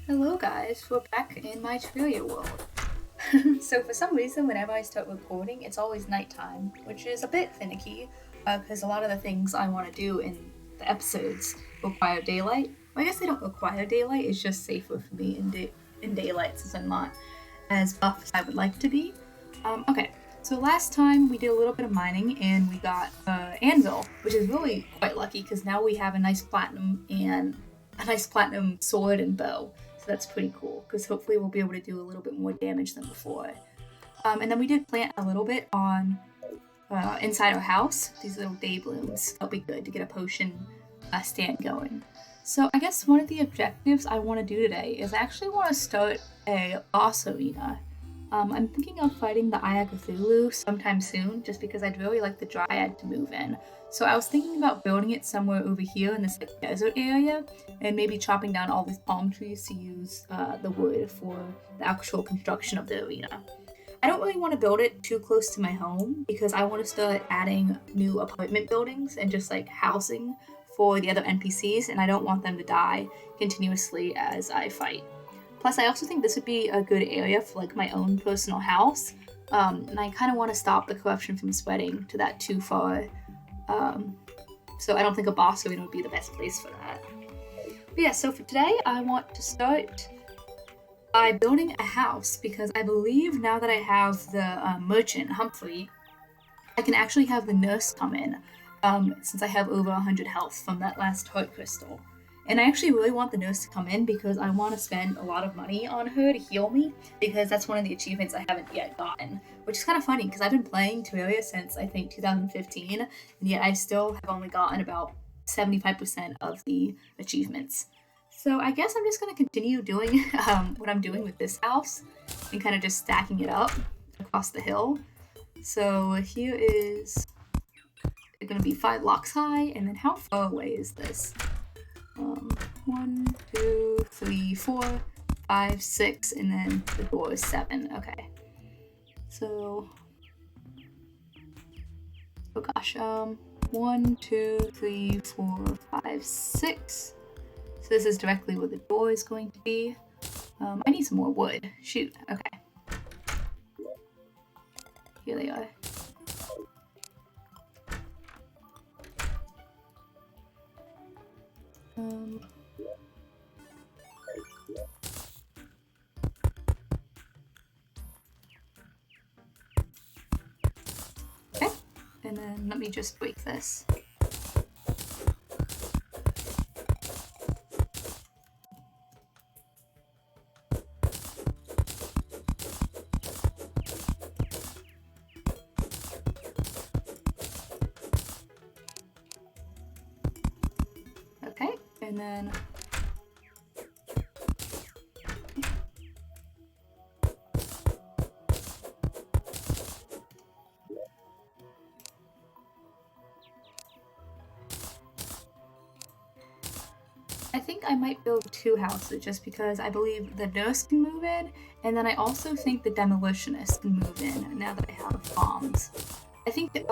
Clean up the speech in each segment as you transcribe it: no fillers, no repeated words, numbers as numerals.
Hello guys, we're back in my Terraria world. So for some reason, whenever I start recording, it's always nighttime, which is a bit finicky, because a lot of the things I want to do in the episodes require daylight. Well, I guess they don't require daylight, it's just safer for me in daylight since I'm not as buff as I would like to be. Okay, so last time we did a little bit of mining and we got anvil, which is really quite lucky because now we have a nice platinum sword and bow. So that's pretty cool because hopefully we'll be able to do a little bit more damage than before. And then we did plant a little bit on inside our house, these little day blooms. That'll be good to get a potion stand going. So I guess one of the objectives I want to do today is I actually want to start a boss arena. I'm thinking of fighting the Eye of Cthulhu sometime soon, just because I'd really like the Dryad to move in. So I was thinking about building it somewhere over here in this desert area, and maybe chopping down all these palm trees to use the wood for the actual construction of the arena. I don't really want to build it too close to my home because I want to start adding new apartment buildings and just like housing for the other NPCs, and I don't want them to die continuously as I fight. Plus, I also think this would be a good area for like my own personal house, and I kind of want to stop the corruption from spreading to that too far. So I don't think a boss arena would be the best place for that. But yeah, so for today, I want to start by building a house because I believe now that I have the merchant, Humphrey, I can actually have the nurse come in since I have over 100 health from that last heart crystal. And I actually really want the nurse to come in because I want to spend a lot of money on her to heal me because that's one of the achievements I haven't yet gotten, which is kind of funny because I've been playing Terraria since I think 2015, and yet I still have only gotten about 75% of the achievements. So I guess I'm just going to continue doing what I'm doing with this house and kind of just stacking it up across the hill. So here is going to be 5 blocks high, and then how far away is this? 1, 2, 3, 4, 5, 6, and then the door is 7. Okay. So, oh gosh, 1, 2, 3, 4, 5, 6. So this is directly where the door is going to be. I need some more wood. Shoot. Okay. Here they are. Okay, and then let me just break this. Okay, and then I think I might build 2 houses just because I believe the nurse can move in, and then I also think the demolitionist can move in now that I have bombs. I think that,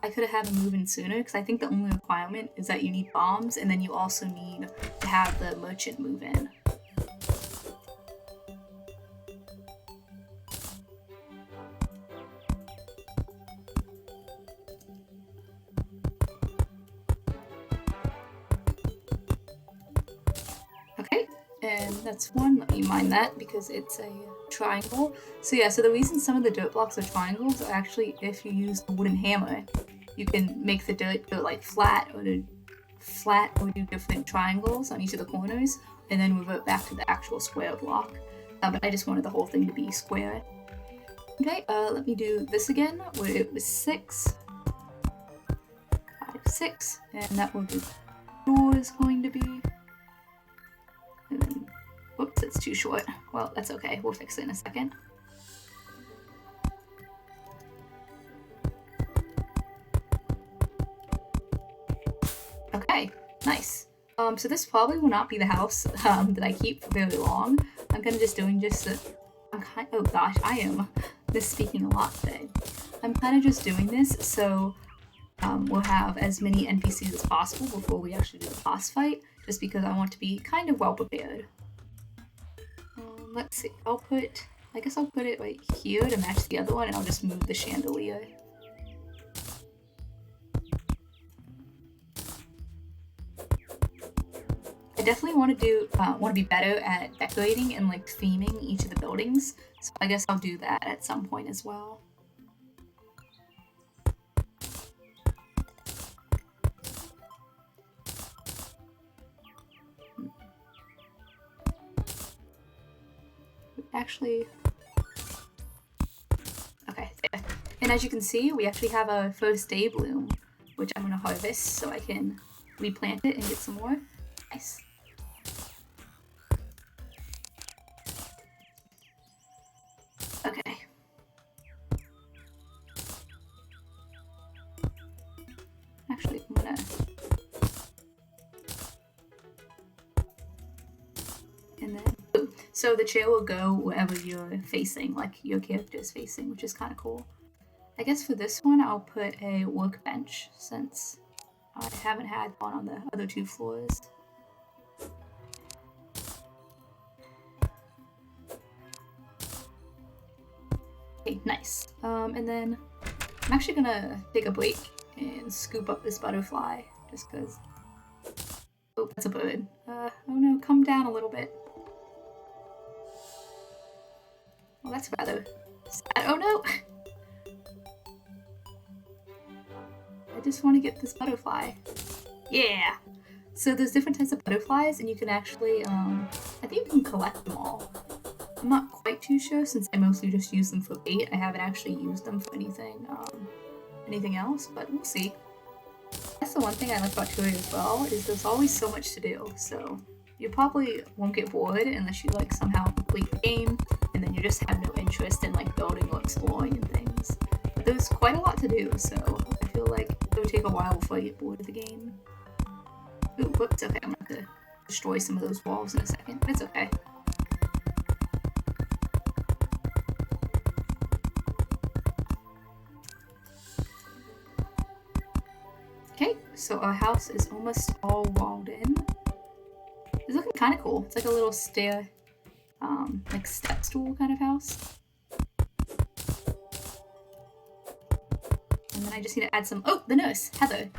I could have had them move in sooner because I think the only requirement is that you need bombs, and then you also need to have the merchant move in. Okay, and that's 1. Let me mine that because it's a triangle. So yeah, so the reason some of the dirt blocks are triangles are actually if you use a wooden hammer, you can make the dirt go like flat or do different triangles on each of the corners and then revert back to the actual square block. But I just wanted the whole thing to be square. Okay, let me do this again where it was 6, 5, 6, and that will be door is going to be. And then, whoops, it's too short. Well, that's okay. We'll fix it in a second. Okay, nice. So this probably will not be the house that I keep for very long. I'm kind of just doing oh gosh, I am misspeaking a lot today. I'm kind of just doing this so we'll have as many NPCs as possible before we actually do the boss fight, just because I want to be kind of well prepared. Let's see. I guess I'll put it right here to match the other one, and I'll just move the chandelier. I definitely want to be better at decorating and like theming each of the buildings. So I guess I'll do that at some point as well. Actually, okay, there. And as you can see, we actually have a first day bloom, which I'm gonna harvest so I can replant it and get some more. Nice. Okay. Actually, I'm gonna... And then, boom. So the chair will go wherever you're facing, like your character is facing, which is kind of cool. I guess for this one, I'll put a workbench since I haven't had one on the other 2 floors. Okay, nice. And then I'm actually gonna take a break and scoop up this butterfly, just because... Oh, that's a bird. Oh no, come down a little bit. Well, that's rather sad. Oh no! I just want to get this butterfly. Yeah! So there's different types of butterflies, and you can actually, I think you can collect them all. I'm not quite too sure since I mostly just use them for bait. I haven't actually used them for anything else, but we'll see. That's the one thing I like about Terraria as well, is there's always so much to do, so you probably won't get bored unless you like somehow complete the game, and then you just have no interest in like building or exploring and things. But there's quite a lot to do, so I feel like it'll take a while before I get bored of the game. Ooh, whoops, okay, I'm gonna have to destroy some of those walls in a second, but it's okay. Okay, so our house is almost all walled in. It's looking kind of cool. It's like a little stair, like step stool kind of house. And then I just need to add some, oh, the nurse, Heather.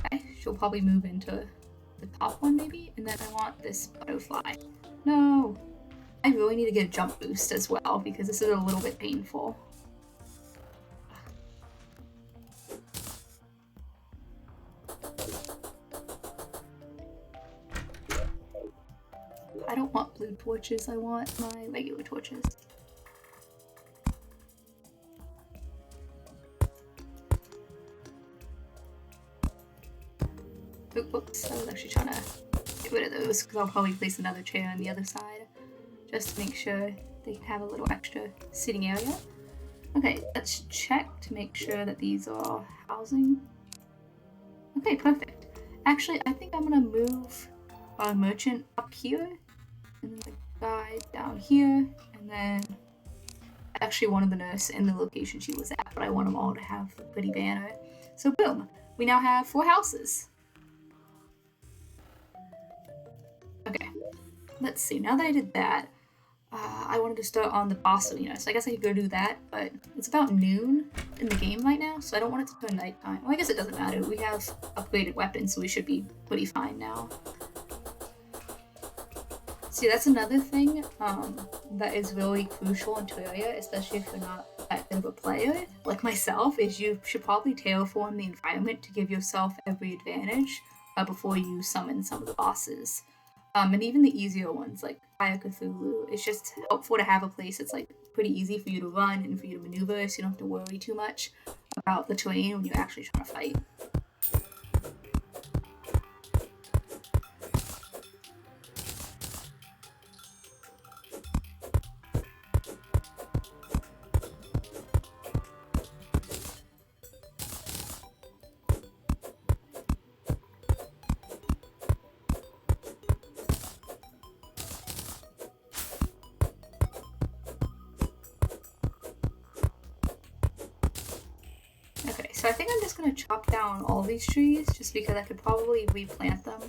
Okay, she'll probably move into the top one maybe. And then I want this butterfly. No, I really need to get a jump boost as well because this is a little bit painful. I don't want blue torches, I want my regular torches. Oops, I was actually trying to get rid of those because I'll probably place another chair on the other side just to make sure they can have a little extra sitting area. Okay, let's check to make sure that these are housing. Okay, perfect. Actually, I think I'm gonna move our merchant up here and then the guy down here, and then I actually wanted the nurse in the location she was at, but I want them all to have the pretty banner. So boom, we now have 4 houses. Okay, let's see, now that I did that, I wanted to start on the boss arena, so I guess I could go do that, but it's about noon in the game right now, so I don't want it to turn nighttime. Well, I guess it doesn't matter, we have upgraded weapons, so we should be pretty fine now. See, that's another thing that is really crucial in Terraria, especially if you're not that good of a player, like myself, is you should probably terraform the environment to give yourself every advantage before you summon some of the bosses. And even the easier ones, like Fire Cthulhu, it's just helpful to have a place that's like pretty easy for you to run and for you to maneuver, so you don't have to worry too much about the terrain when you're actually trying to fight. So I think I'm just going to chop down all these trees just because I could probably replant them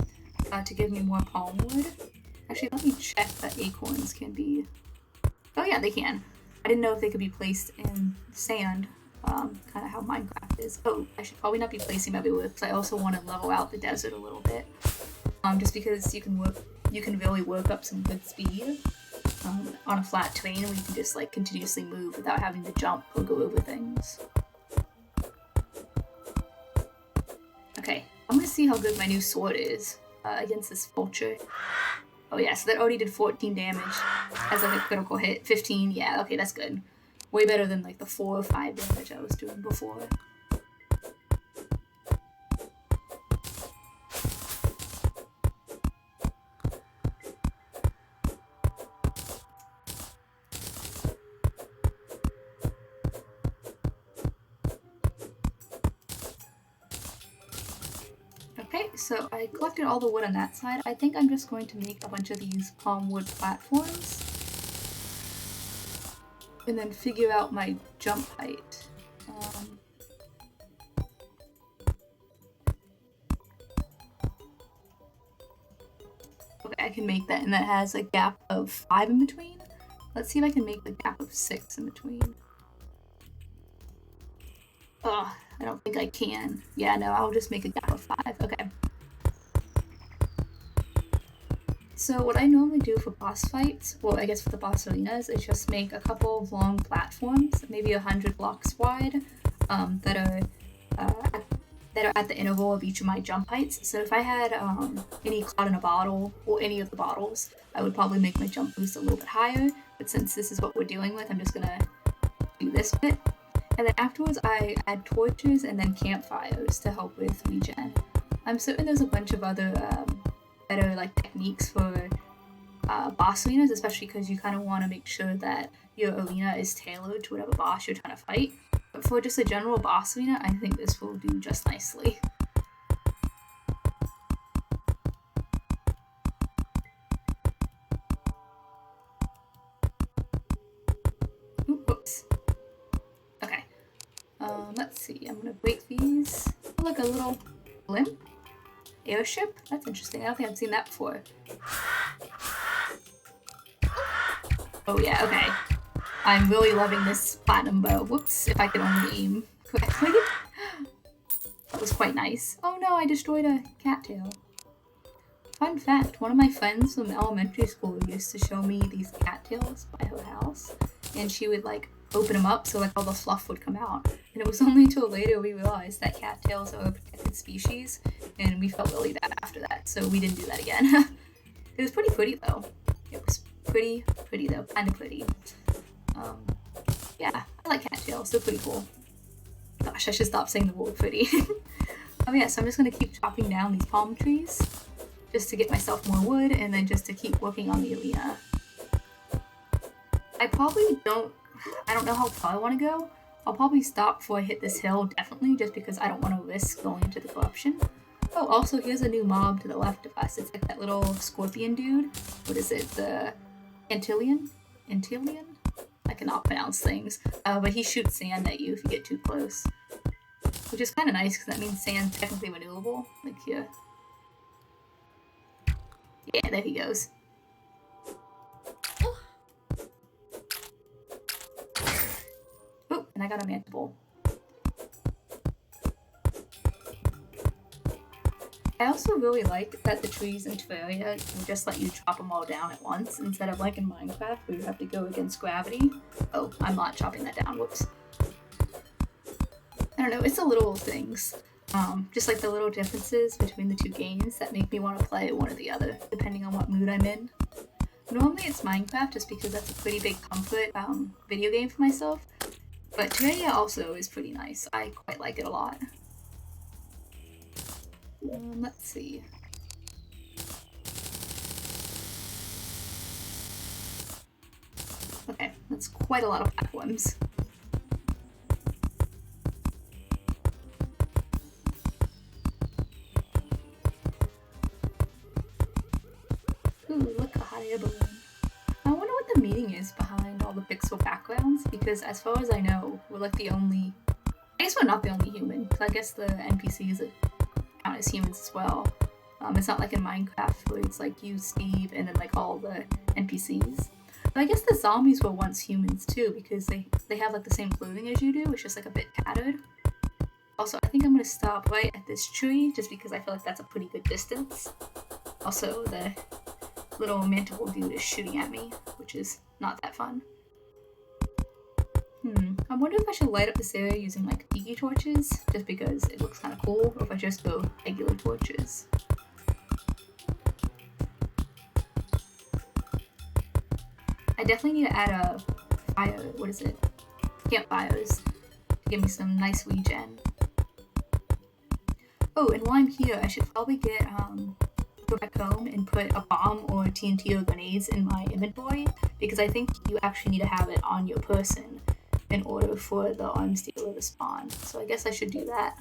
to give me more palm wood. Actually, Actually, let me check that acorns can be... Oh yeah, they can. I didn't know if they could be placed in sand, kind of how Minecraft is. Oh, I should probably not be placing them everywhere because I also want to level out the desert a little bit. Just because you can really work up some good speed on a flat terrain, where you can just like continuously move without having to jump or go over things. Okay, I'm gonna see how good my new sword is against this vulture. Oh yeah, so that already did 14 damage as like a critical hit. 15, yeah, okay, that's good. Way better than like the 4 or 5 damage I was doing before. Okay, so I collected all the wood on that side. I think I'm just going to make a bunch of these palm wood platforms. And then figure out my jump height. Okay, I can make that, and that has a gap of 5 in between. Let's see if I can make the gap of 6 in between. Ugh, I don't think I can. Yeah, no, I'll just make a gap of 5. Okay. So what I normally do for boss fights, well, I guess for the boss arenas, is just make a couple of long platforms, maybe 100 blocks wide, that are at the interval of each of my jump heights. So if I had any cloud in a bottle, or any of the bottles, I would probably make my jump boost a little bit higher. But since this is what we're dealing with, I'm just gonna do this bit. And then afterwards, I add torches and then campfires to help with regen. I'm certain there's a bunch of other better like techniques for boss arenas, especially because you kind of want to make sure that your arena is tailored to whatever boss you're trying to fight. But for just a general boss arena, I think this will do just nicely. Ooh, whoops. Okay. Let's see. I'm gonna break these. Oh, look, a little blimp airship. That's interesting. I don't think I've seen that before. Oh yeah. Okay. I'm really loving this platinum bow. Whoops, if I could only aim correctly. That was quite nice. Oh no, I destroyed a cattail. Fun fact, one of my friends from elementary school used to show me these cattails by her house. And she would like open them up so like all the fluff would come out. And it was only until later we realized that cattails are a protected species. And we felt really bad after that, so we didn't do that again. It was pretty pretty though. It was pretty though, kind of pretty. Yeah, I like cattails, they're pretty cool. Gosh, I should stop saying the word pretty. Oh yeah, so I'm just gonna keep chopping down these palm trees just to get myself more wood and then just to keep working on the arena. I don't know how far I want to go. I'll probably stop before I hit this hill, definitely, just because I don't want to risk going into the corruption. Oh, also, here's a new mob to the left of us. It's like that little scorpion dude. What is it? The Antillean? Antillean? I cannot pronounce things. But he shoots sand at you if you get too close. Which is kind of nice, because that means sand's technically renewable. Like here. Yeah, there he goes. Oh, and I got a mantible. I also really like that the trees in Terraria can just let you chop them all down at once, instead of like in Minecraft where you have to go against gravity. Oh, I'm not chopping that down, whoops. I don't know, it's the little things. Just like the little differences between the two games that make me want to play one or the other, depending on what mood I'm in. Normally it's Minecraft just because that's a pretty big comfort video game for myself, but Terraria also is pretty nice. I quite like it a lot. Let's see. Okay, that's quite a lot of platforms. Ooh, look, a hot air balloon. I wonder what the meaning is behind all the pixel backgrounds, because as far as I know, we're like the only... I guess we're not the only human, because I guess the NPCs count as humans as well. It's not like in Minecraft where it's like you, Steve, and then like all the NPCs. But I guess the zombies were once humans too, because they have like the same clothing as you do. It's just like a bit tattered. Also, I think I'm gonna stop right at this tree just because I feel like that's a pretty good distance. Also, the little manticore dude is shooting at me, which is not that fun. I wonder if I should light up this area using like tiki torches, just because it looks kind of cool, or if I just go regular torches. I definitely need to add a fire, campfires, to give me some nice regen. Oh, and while I'm here, I should probably go back home and put a bomb or TNT or grenades in my inventory, because I think you actually need to have it on your person in order for the arms dealer to spawn. So I guess I should do that.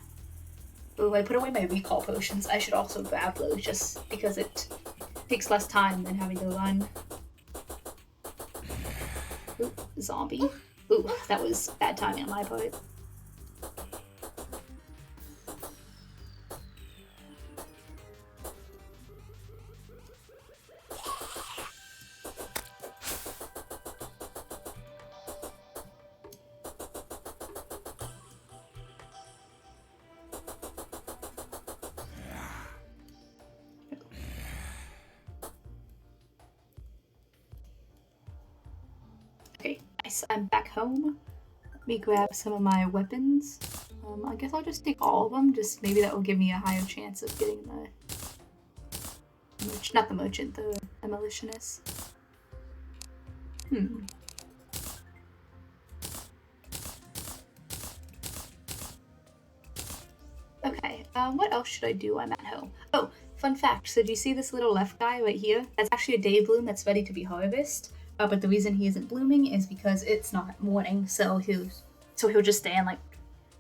Oh, I put away my recall potions. I should also grab those just because it takes less time than having to run. Ooh, zombie. Ooh, that was bad timing on my part. Okay, nice. I'm back home. Let me grab some of my weapons. I guess I'll just take all of them, just maybe that will give me a higher chance of getting the not the merchant, the demolitionist. Okay, what else should I do? I'm at home. Oh, fun fact. So do you see this little left guy right here? That's actually a day bloom that's ready to be harvested. But the reason he isn't blooming is because it's not morning, so he'll just stay in like,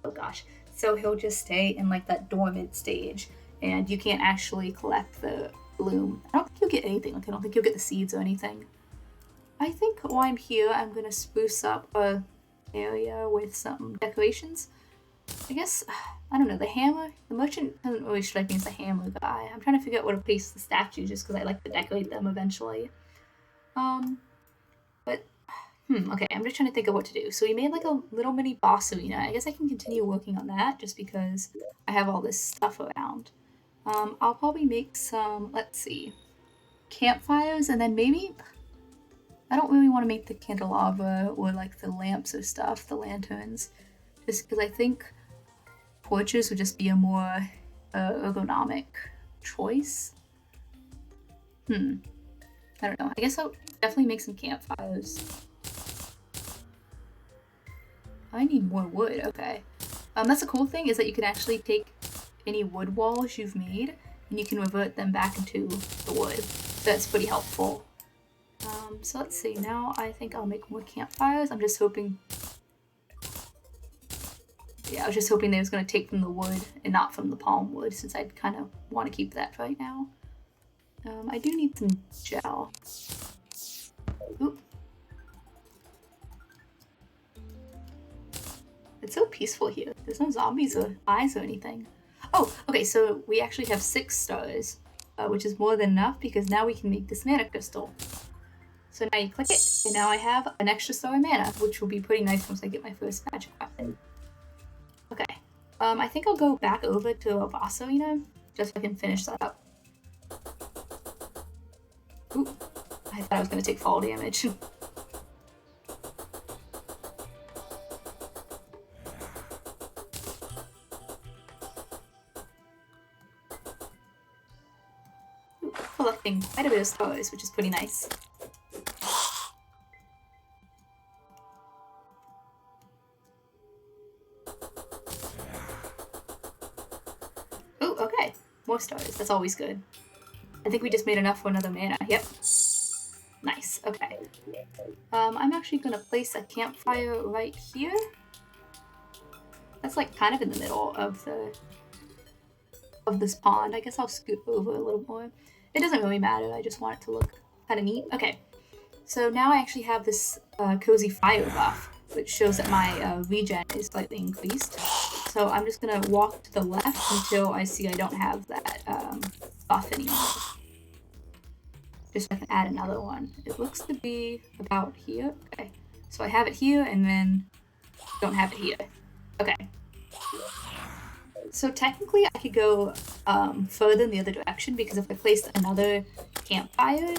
oh gosh. So he'll just stay in like that dormant stage, and you can't actually collect the bloom. I don't think you'll get anything. Like I don't think you'll get the seeds or anything. I think while I'm here, I'm gonna spruce up a area with some decorations. I guess, I don't know, the hammer, the merchant doesn't really strike me as a hammer guy. I'm trying to figure out where to place the statues just because I like to decorate them eventually. Okay, I'm just trying to think of what to do. So we made like a little mini boss arena. I guess I can continue working on that just because I have all this stuff around. I'll probably make some, let's see, campfires, and then maybe, I don't really want to make the candelabra or like the lamps or stuff, the lanterns, just because I think torches would just be a more ergonomic choice. I don't know. I guess I'll definitely make some campfires. I need more wood, okay. That's the cool thing is that you can actually take any wood walls you've made and you can revert them back into the wood. So that's pretty helpful. So let's see, now I think I'll make more campfires. I'm just hoping... Yeah, I was just hoping they was going to take from the wood and not from the palm wood, since I'd kind of want to keep that right now. I do need some gel. Oop. It's so peaceful here. There's no zombies or eyes or anything. Oh, okay, so we actually have 6 stars, which is more than enough because now we can make this mana crystal. So now you click it, and now I have an extra star of mana, which will be pretty nice once I get my first magic weapon. Okay, I think I'll go back over to a boss arena, just so I can finish that up. Ooh, I thought I was going to take fall damage. Ooh, collecting quite a bit of stars, which is pretty nice. Ooh, okay, more stars. That's always good. I think we just made enough for another mana. Yep. Nice. Okay. I'm actually gonna place a campfire right here. That's like kind of in the middle of this pond. I guess I'll scoot over a little more. It doesn't really matter. I just want it to look kind of neat. Okay. So now I actually have this cozy fire buff, which shows that my regen is slightly increased. So I'm just gonna walk to the left until I see I don't have that buff anymore. Just so I can add another one. It looks to be about here. Okay. So I have it here and then don't have it here. Okay. So technically I could go further in the other direction because if I placed another campfire,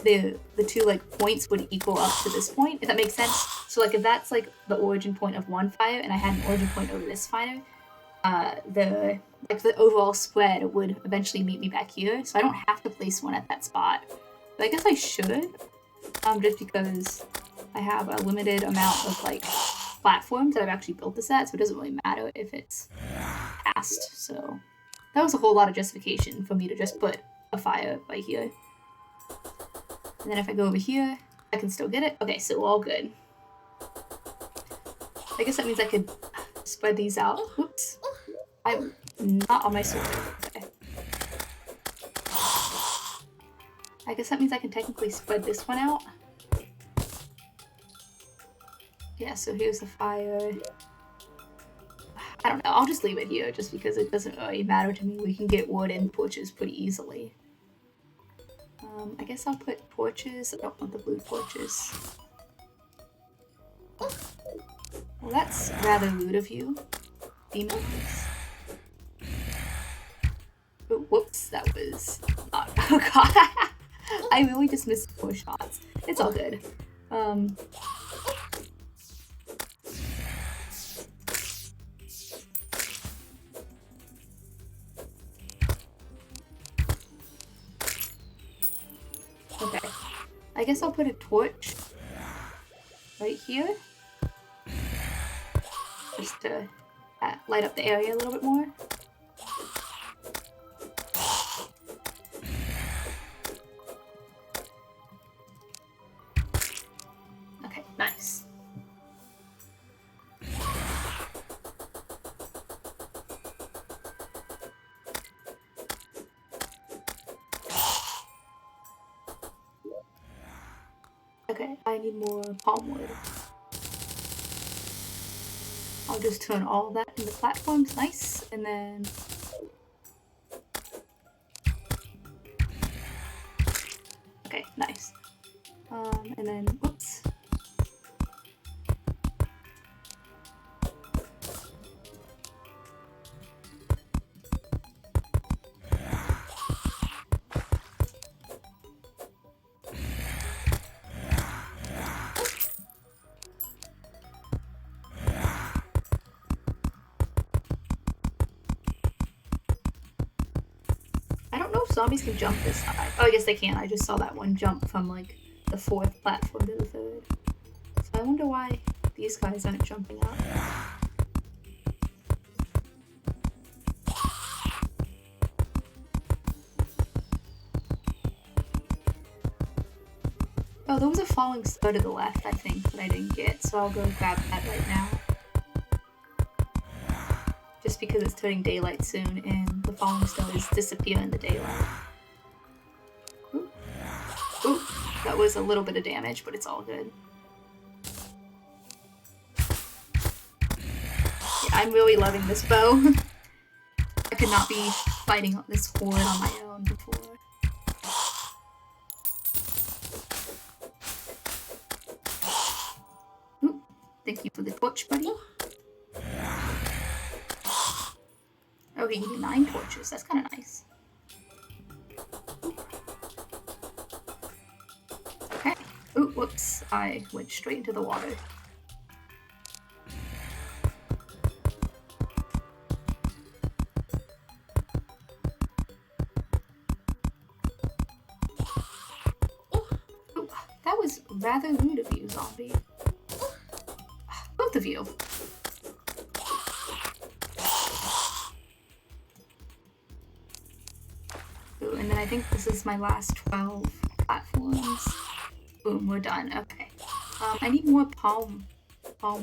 the two like points would equal up to this point, if that makes sense. So like if that's like the origin point of one fire and I had an origin point over this fire, the overall spread would eventually meet me back here. So I don't have to place one at that spot. But I guess I should, just because I have a limited amount of like platforms that I've actually built this at, so it doesn't really matter if it's past. So that was a whole lot of justification for me to just put a fire right here. And then if I go over here, I can still get it. Okay, so all good. I guess that means I could spread these out. Whoops. I'm not on my sword. Okay. I guess that means I can technically spread this one out. Yeah, so here's the fire. I don't know, I'll just leave it here just because it doesn't really matter to me. We can get wood and torches pretty easily. I guess I'll put torches. I don't want the blue torches. Well, that's rather rude of you, demons. Oh, whoops, that was not. Oh god, I really just missed 4 shots. It's all good. Okay, I guess I'll put a torch right here, just to light up the area a little bit more. Okay, nice. Okay, I need more palm wood. I'll just turn all of that into platforms, nice, and then... Okay, nice. And then, whoops. I don't know if zombies can jump this high. Oh, I guess they can. I just saw that one jump from like the 4th platform to the 3rd. So I wonder why these guys aren't jumping up. Oh, there was a falling star to the left, I think, that I didn't get, so I'll go grab that right now. Just because it's turning daylight soon, and the falling stars disappear in the daylight. Ooh. Ooh, that was a little bit of damage, but it's all good. Yeah, I'm really loving this bow. I could not be fighting this horde on my own before. Ooh, thank you for the torch, buddy. Oh, he gave me 9 torches. That's kind of nice. Okay. Ooh, whoops. I went straight into the water. Ooh, that was rather rude of you, zombie. Both of you. And then I think this is my last 12 platforms. Boom, we're done. Okay. I need more palm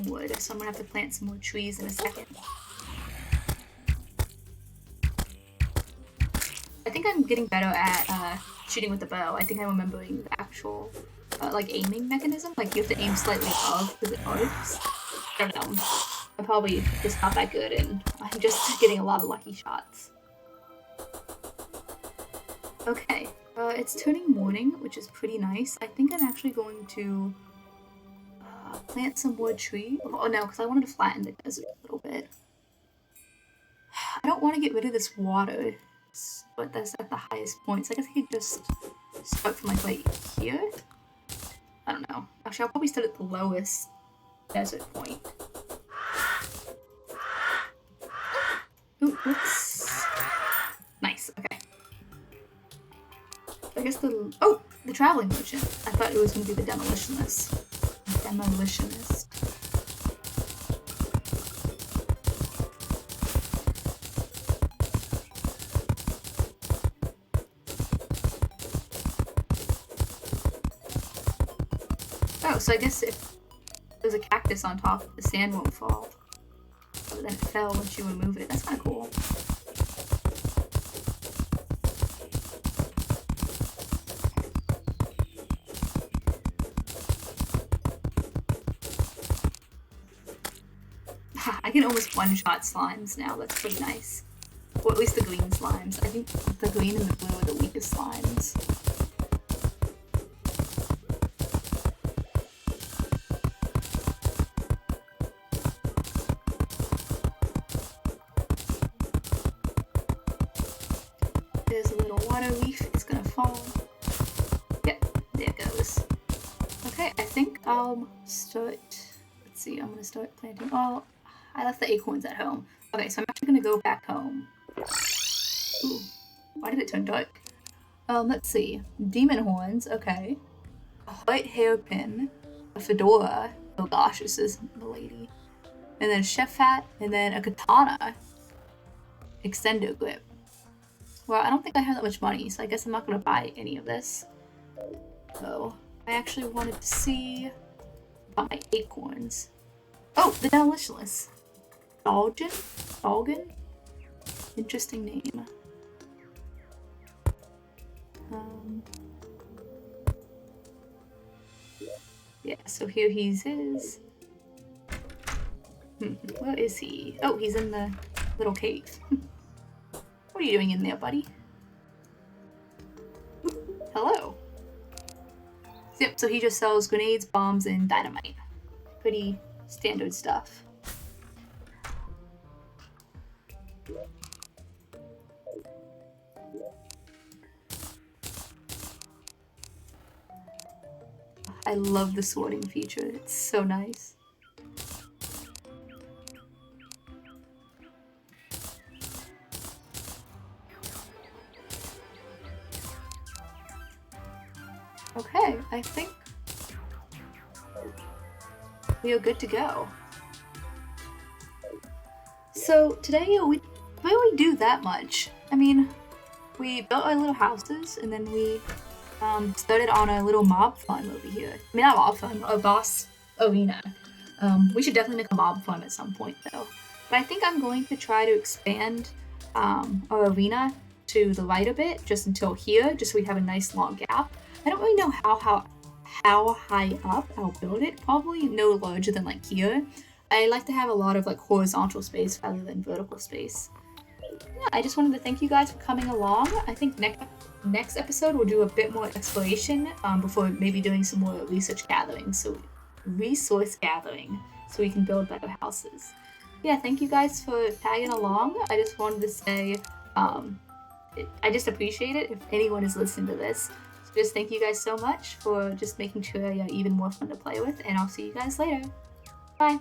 wood, so I'm gonna have to plant some more trees in a second. I think I'm getting better at shooting with the bow. I think I'm remembering the actual like aiming mechanism. Like you have to aim slightly above because it arcs. I don't know. I'm probably just not that good, and I'm just getting a lot of lucky shots. Okay, it's turning morning, which is pretty nice. I think I'm actually going to plant some wood tree. Oh no, because I wanted to flatten the desert a little bit. I don't want to get rid of this water, but that's at the highest point. So I guess I could just start from like right here. I don't know. Actually, I'll probably start at the lowest desert point. Ooh, oops. Nice. Okay. I guess the traveling merchant. I thought it was going to be the demolitionist. Demolitionist. Oh, so I guess if there's a cactus on top, the sand won't fall. But then it fell once you remove it. That's kind of cool. I can almost one-shot slimes now. That's pretty nice. Or at least the green slimes. I think the green and the blue are the weakest slimes. There's a little water leaf. It's gonna fall. Yep, there it goes. Okay, I think I'll start... Let's see, I'm gonna start planting... Oh, I left the acorns at home. Okay, so I'm actually gonna go back home. Ooh, why did it turn dark? Let's see. Demon horns, okay. A white hairpin. A fedora. Oh gosh, this is the lady. And then a chef hat, and then a katana. Extendo grip. Well, I don't think I have that much money, so I guess I'm not gonna buy any of this. So, I actually wanted to see about my acorns. Oh, the delicious. Dalgan? Dalgan? Interesting name. Yeah, so here he is. Where is he? Oh, he's in the little cave. What are you doing in there, buddy? Hello. Yep, so he just sells grenades, bombs, and dynamite. Pretty standard stuff. I love the sorting feature. It's so nice. Okay, I think we are good to go. So today we didn't really do that much. I mean, we built our little houses and then we started on a little mob farm over here. I mean, not mob farm, a boss arena. We should definitely make a mob farm at some point though. But I think I'm going to try to expand our arena to the right a bit, just until here, just so we have a nice long gap. I don't really know how high up I'll build it. Probably no larger than like here. I like to have a lot of like horizontal space rather than vertical space. Yeah, I just wanted to thank you guys for coming along. I think next episode we'll do a bit more exploration before maybe doing some more resource gathering so we can build better houses. Yeah, thank you guys for tagging along. I just wanted to say I just appreciate it if anyone is listening to this. So just thank you guys so much for just making Terraria even more fun to play with, and I'll see you guys later. Bye!